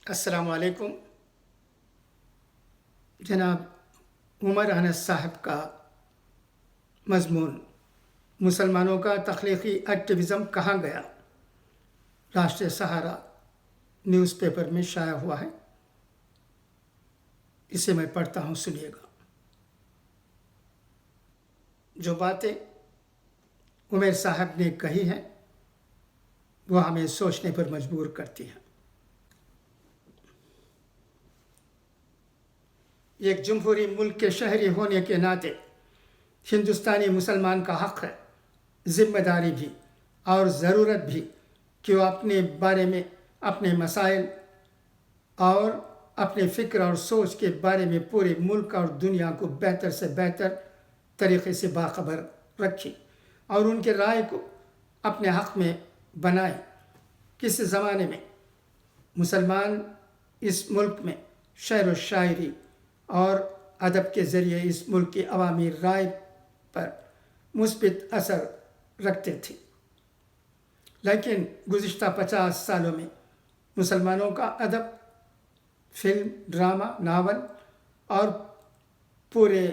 السلام علیکم۔ جناب عمر انس صاحب کا مضمون مسلمانوں کا تخلیقی ایکٹیویزم کہاں گیا، راشٹریہ سہارا نیوز پیپر میں شائع ہوا ہے۔ اسے میں پڑھتا ہوں، سنیے گا۔ جو باتیں عمر صاحب نے کہی ہیں وہ ہمیں سوچنے پر مجبور کرتی ہیں۔ ایک جمہوری ملک کے شہری ہونے کے ناطے ہندوستانی مسلمان کا حق ہے، ذمہ داری بھی اور ضرورت بھی کہ وہ اپنے بارے میں، اپنے مسائل اور اپنے فکر اور سوچ کے بارے میں پورے ملک اور دنیا کو بہتر سے بہتر طریقے سے باخبر رکھیں اور ان کے رائے کو اپنے حق میں بنائیں۔ کس زمانے میں مسلمان اس ملک میں شعر و شاعری اور ادب کے ذریعے اس ملک کی عوامی رائے پر مثبت اثر رکھتے تھے، لیکن گزشتہ 50 سالوں میں مسلمانوں کا ادب، فلم، ڈرامہ، ناول اور پورے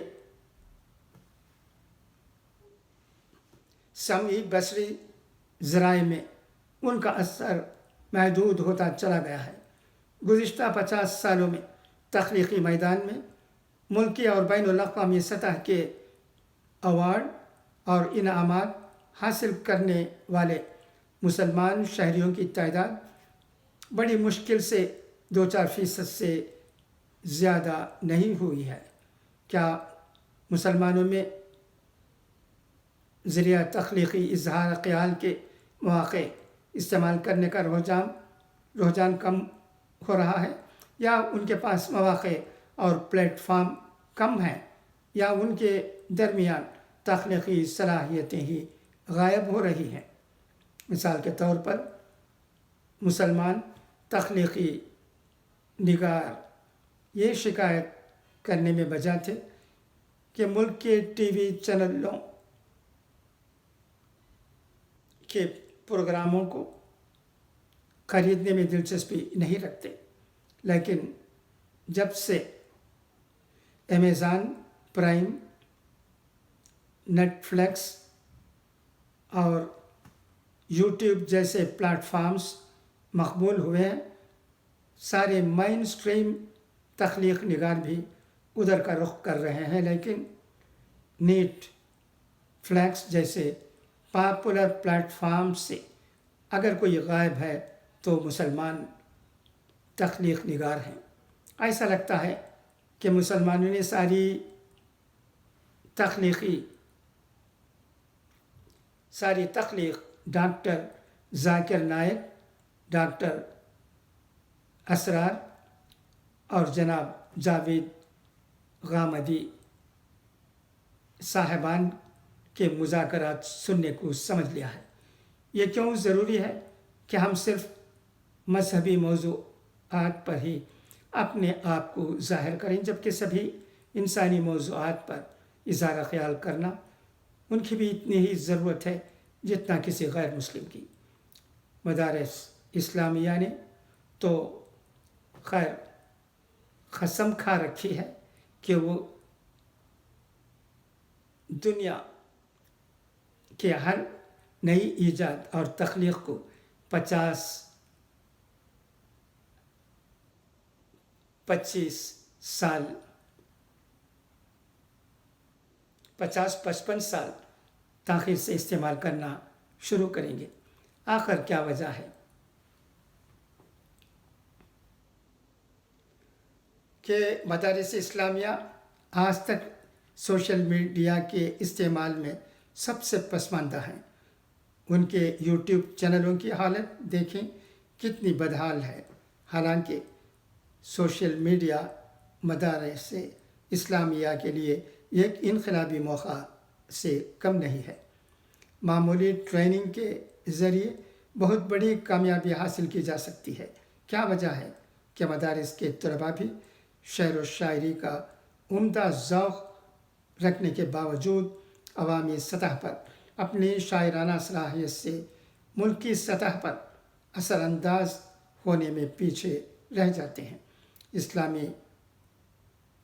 سمعی بصری ذرائع میں ان کا اثر محدود ہوتا چلا گیا ہے۔ گزشتہ 50 سالوں میں تخلیقی میدان میں ملکی اور بین الاقوامی سطح کے ایوارڈ اور انعامات حاصل کرنے والے مسلمان شہریوں کی تعداد بڑی مشکل سے 2-4% سے زیادہ نہیں ہوئی ہے۔ کیا مسلمانوں میں ذریعہ تخلیقی اظہار خیال کے مواقع استعمال کرنے کا رجحان کم ہو رہا ہے، یا ان کے پاس مواقع اور پلیٹ فارم کم ہیں، یا ان کے درمیان تخلیقی صلاحیتیں ہی غائب ہو رہی ہیں؟ مثال کے طور پر مسلمان تخلیقی نگار یہ شکایت کرنے میں بجا تھے کہ ملک کے ٹی وی چینلوں کے پروگراموں کو خریدنے میں دلچسپی نہیں رکھتے، لیکن جب سے امیزان پرائم، نیٹ فلکس اور یوٹیوب جیسے پلیٹ فارمز مقبول ہوئے ہیں، سارے مین اسٹریم تخلیق نگار بھی ادھر کا رخ کر رہے ہیں۔ لیکن نیٹ فلکس جیسے پاپولر پلیٹ فارم سے اگر کوئی غائب ہے تو مسلمان تخلیق نگار ہیں۔ ایسا لگتا ہے کہ مسلمانوں نے ساری تخلیق ڈاکٹر ذاکر نائک، ڈاکٹر اسرار اور جناب جاوید غامدی صاحبان کے مذاکرات سننے کو سمجھ لیا ہے۔ یہ کیوں ضروری ہے کہ ہم صرف مذہبی موضوعات پر ہی اپنے آپ کو ظاہر کریں، جبکہ سبھی انسانی موضوعات پر اظہار خیال کرنا ان کی بھی اتنی ہی ضرورت ہے جتنا کسی غیر مسلم کی۔ مدارس اسلامیہ نے تو خیر قسم کھا رکھی ہے کہ وہ دنیا کے ہر نئی ایجاد اور تخلیق کو 50-55 سال تاخیر سے استعمال کرنا شروع کریں گے۔ آخر کیا وجہ ہے کہ مدارس اسلامیہ آج تک سوشل میڈیا کے استعمال میں سب سے پسماندہ ہیں؟ ان کے یوٹیوب چینلوں کی حالت دیکھیں کتنی بدحال ہے۔ حالانکہ سوشل میڈیا مدارس اسلامیہ کے لیے ایک انقلابی موقع سے کم نہیں ہے۔ معمولی ٹریننگ کے ذریعے بہت بڑی کامیابی حاصل کی جا سکتی ہے۔ کیا وجہ ہے کہ مدارس کے طلباء بھی شعر و شاعری کا عمدہ ذوق رکھنے کے باوجود عوامی سطح پر اپنی شاعرانہ صلاحیت سے ملکی سطح پر اثر انداز ہونے میں پیچھے رہ جاتے ہیں۔ اسلامی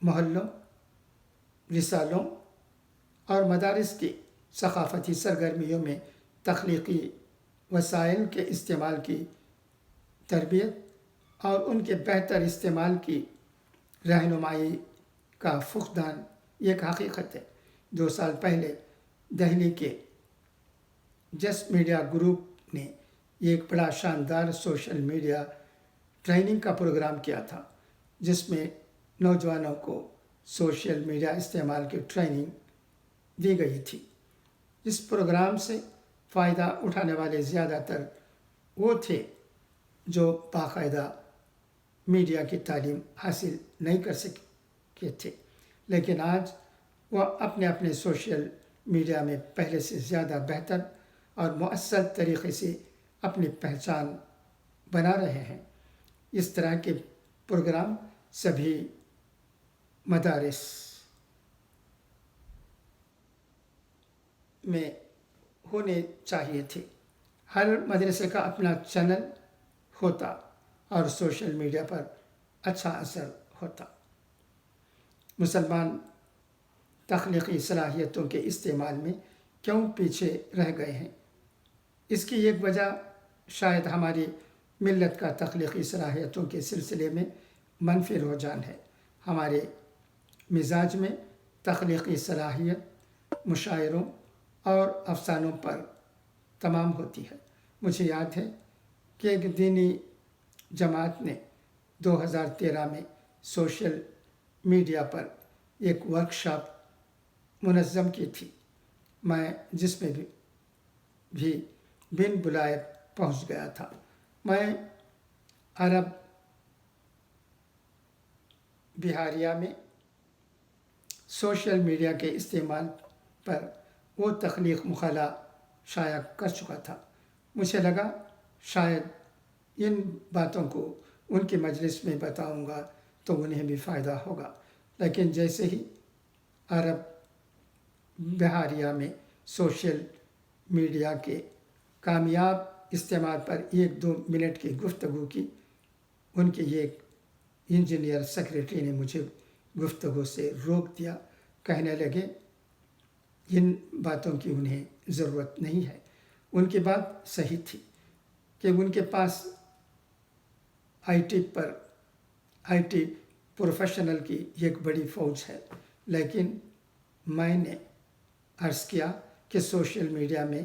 محلوں، رسالوں اور مدارس کی ثقافتی سرگرمیوں میں تخلیقی وسائل کے استعمال کی تربیت اور ان کے بہتر استعمال کی رہنمائی کا فقدان ایک حقیقت ہے۔ 2 سال پہلے دہلی کے جس میڈیا گروپ نے ایک بڑا شاندار سوشل میڈیا ٹریننگ کا پروگرام کیا تھا، جس میں نوجوانوں کو سوشل میڈیا استعمال کی ٹریننگ دی گئی تھی۔ اس پروگرام سے فائدہ اٹھانے والے زیادہ تر وہ تھے جو باقاعدہ میڈیا کی تعلیم حاصل نہیں کر سکے تھے، لیکن آج وہ اپنے سوشل میڈیا میں پہلے سے زیادہ بہتر اور مؤثر طریقے سے اپنی پہچان بنا رہے ہیں۔ اس طرح کے پروگرام سبھی مدارس میں ہونے چاہیے تھے۔ ہر مدرسے کا اپنا چینل ہوتا اور سوشل میڈیا پر اچھا اثر ہوتا۔ مسلمان تخلیقی صلاحیتوں کے استعمال میں کیوں پیچھے رہ گئے ہیں؟ اس کی ایک وجہ شاید ہماری ملت کا تخلیقی صلاحیتوں کے سلسلے میں منفی رجحان ہے۔ ہمارے مزاج میں تخلیقی صلاحیت مشاعروں اور افسانوں پر تمام ہوتی ہے۔ مجھے یاد ہے کہ ایک دینی جماعت نے 2013 میں سوشل میڈیا پر ایک ورکشاپ منظم کی تھی، میں جس میں بھی بن بلائے پہنچ گیا تھا۔ میں عرب بہاریہ میں سوشل میڈیا کے استعمال پر وہ تخلیق مقالہ شائع کر چکا تھا۔ مجھے لگا شاید ان باتوں کو ان کی مجلس میں بتاؤں گا تو انہیں بھی فائدہ ہوگا، لیکن جیسے ہی عرب بہاریہ میں سوشل میڈیا کے کامیاب استعمال پر 1-2 منٹ کی گفتگو کی، ان کے ایک انجینئر سیکرٹری نے مجھے گفتگو سے روک دیا، کہنے لگے ان باتوں کی انہیں ضرورت نہیں ہے۔ ان کی بات صحیح تھی کہ ان کے پاس آئی ٹی پروفیشنل کی ایک بڑی فوج ہے، لیکن میں نے عرض کیا کہ سوشل میڈیا میں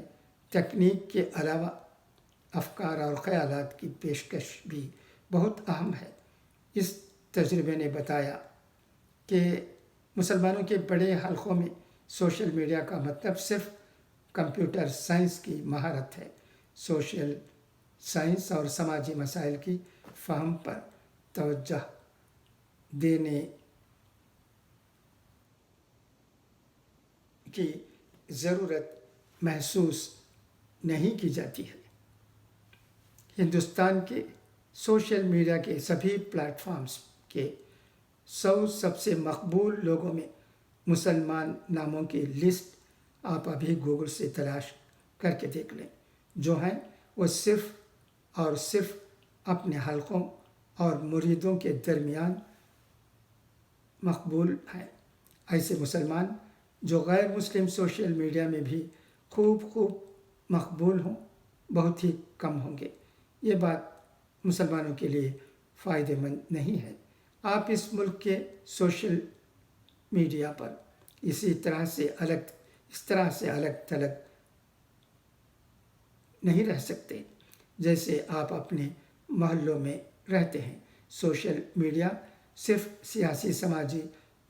تکنیک کے علاوہ افکار اور خیالات کی پیشکش بھی بہت اہم ہے۔ اس تجربے نے بتایا کہ مسلمانوں کے بڑے حلقوں میں سوشل میڈیا کا مطلب صرف کمپیوٹر سائنس کی مہارت ہے۔ سوشل سائنس اور سماجی مسائل کی فہم پر توجہ دینے کی ضرورت محسوس نہیں کی جاتی ہے۔ ہندوستان کے سوشل میڈیا کے سبھی پلیٹ فارمز کے 100 سب سے مقبول لوگوں میں مسلمان ناموں کی لسٹ آپ ابھی گوگل سے تلاش کر کے دیکھ لیں۔ جو ہیں وہ صرف اور صرف اپنے حلقوں اور مریدوں کے درمیان مقبول ہیں۔ ایسے مسلمان جو غیر مسلم سوشل میڈیا میں بھی خوب مقبول ہوں بہت ہی کم ہوں گے۔ یہ بات مسلمانوں کے لیے فائدہ مند نہیں ہے۔ آپ اس ملک کے سوشل میڈیا پر اس طرح سے الگ تھلگ نہیں رہ سکتے جیسے آپ اپنے محلوں میں رہتے ہیں۔ سوشل میڈیا صرف سیاسی سماجی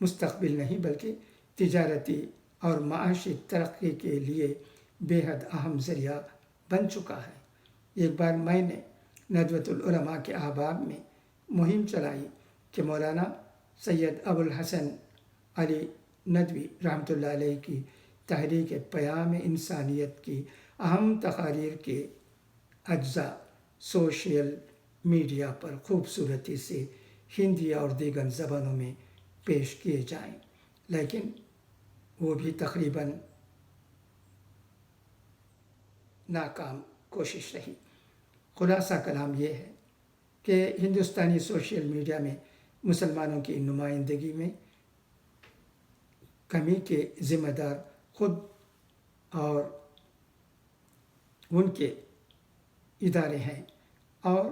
مستقبل نہیں بلکہ تجارتی اور معاشی ترقی کے لیے بے حد اہم ذریعہ بن چکا ہے۔ ایک بار میں نے ندوۃ العلماء کے احباب میں مہم چلائی کہ مولانا سید ابو الحسن علی ندوی رحمۃ اللہ علیہ کی تحریک پیام انسانیت کی اہم تقاریر کے اجزاء سوشل میڈیا پر خوبصورتی سے ہندی اور دیگر زبانوں میں پیش کیے جائیں، لیکن وہ بھی تقریباً ناکام کوشش رہی۔ خلاصہ کلام یہ ہے کہ ہندوستانی سوشل میڈیا میں مسلمانوں کی نمائندگی میں کمی کے ذمہ دار خود اور ان کے ادارے ہیں، اور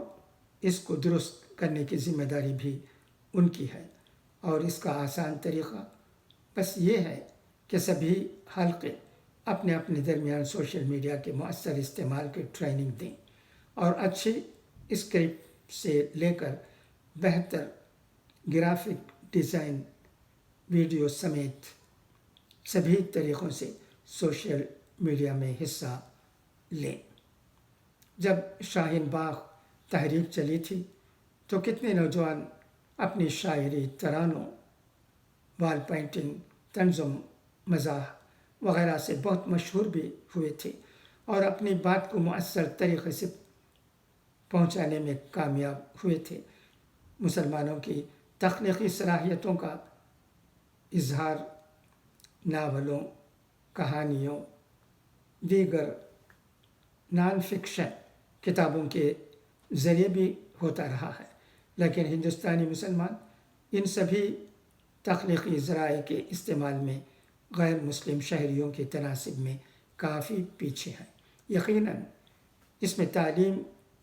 اس کو درست کرنے کی ذمہ داری بھی ان کی ہے، اور اس کا آسان طریقہ بس یہ ہے کہ سبھی حلقے اپنے اپنے درمیان سوشل میڈیا کے مؤثر استعمال کی ٹریننگ دیں، اور اچھی اسکرپٹ سے لے کر بہتر گرافک ڈیزائن، ویڈیو سمیت سبھی طریقوں سے سوشل میڈیا میں حصہ لیں۔ جب شاہین باغ تحریک چلی تھی تو کتنے نوجوان اپنی شاعری، ترانوں، وال پینٹنگ، طنز مزاح وغیرہ سے بہت مشہور بھی ہوئے تھے، اور اپنی بات کو مؤثر طریقے سے پہنچانے میں کامیاب ہوئے تھے۔ مسلمانوں کی تخلیقی صلاحیتوں کا اظہار ناولوں، کہانیوں، دیگر نان فکشن کتابوں کے ذریعے بھی ہوتا رہا ہے، لیکن ہندوستانی مسلمان ان سبھی تخلیقی ذرائع کے استعمال میں غیر مسلم شہریوں کے تناسب میں کافی پیچھے ہیں۔ یقیناً اس میں تعلیم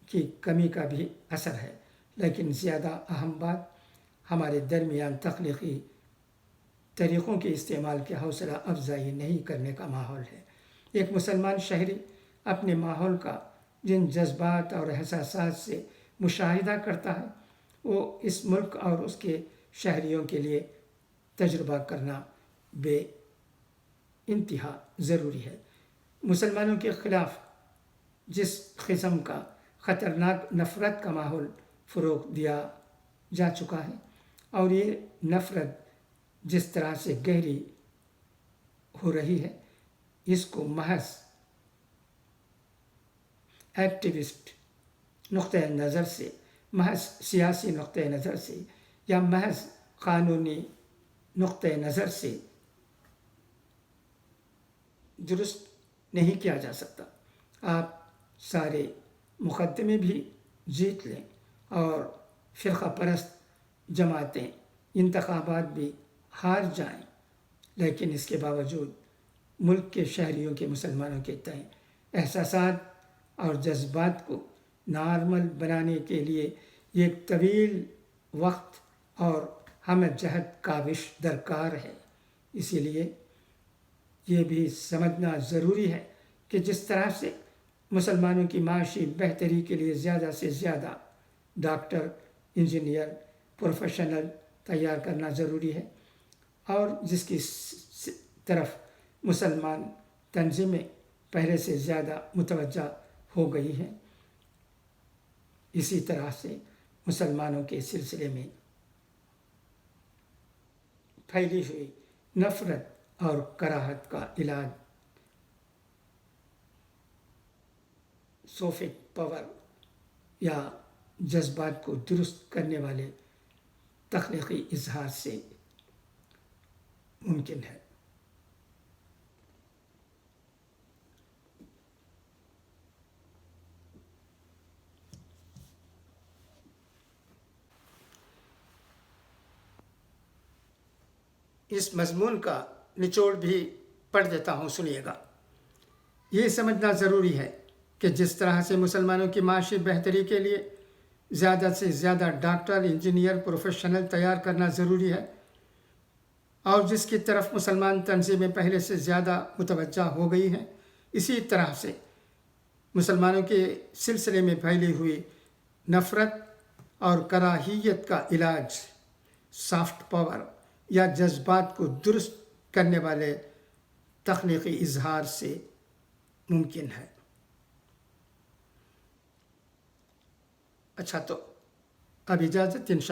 کی کمی کا بھی اثر ہے، لیکن زیادہ اہم بات ہمارے درمیان تخلیقی طریقوں کے استعمال کی حوصلہ افزائی نہیں کرنے کا ماحول ہے۔ ایک مسلمان شہری اپنے ماحول کا جن جذبات اور احساسات سے مشاہدہ کرتا ہے، وہ اس ملک اور اس کے شہریوں کے لیے تجربہ کرنا بے انتہا ضروری ہے۔ مسلمانوں کے خلاف جس قسم کا خطرناک نفرت کا ماحول فروغ دیا جا چکا ہے، اور یہ نفرت جس طرح سے گہری ہو رہی ہے، اس کو محض ایکٹیوسٹ نقطۂ نظر سے، محض سیاسی نقطۂ نظر سے، یا محض قانونی نقطۂ نظر سے درست نہیں کیا جا سکتا۔ آپ سارے مقدمے بھی جیت لیں اور فرقہ پرست جماعتیں انتخابات بھی ہار جائیں، لیکن اس کے باوجود ملک کے شہریوں کے مسلمانوں کے تئیں احساسات اور جذبات کو نارمل بنانے کے لیے ایک طویل وقت اور ہمہ جہت کاوش درکار ہے۔ اسی لیے یہ بھی سمجھنا ضروری ہے کہ جس طرح سے مسلمانوں کی معاشی بہتری کے لیے زیادہ سے زیادہ ڈاکٹر، انجینئر، پروفیشنل تیار کرنا ضروری ہے، اور جس کی طرف مسلمان تنظیمیں پہلے سے زیادہ متوجہ ہو گئی ہیں، اسی طرح سے مسلمانوں کے سلسلے میں پھیلی ہوئی نفرت اور کراہت کا علاج سوفٹ پاور یا جذبات کو درست کرنے والے تخلیقی اظہار سے ممکن ہے۔ اس مضمون کا نچوڑ بھی پڑھ دیتا ہوں، سنیے گا۔ یہ سمجھنا ضروری ہے کہ جس طرح سے مسلمانوں کی معاشی بہتری کے لیے زیادہ سے زیادہ ڈاکٹر، انجینئر، پروفیشنل تیار کرنا ضروری ہے، اور جس کی طرف مسلمان تنظیمیں پہلے سے زیادہ متوجہ ہو گئی ہیں، اسی طرح سے مسلمانوں کے سلسلے میں پھیلی ہوئی نفرت اور کراہیت کا علاج سافٹ پاور یا جذبات کو درست کرنے والے تخلیقی اظہار سے ممکن ہے۔ اچھا، تو اب اجازت، انشاءاللہ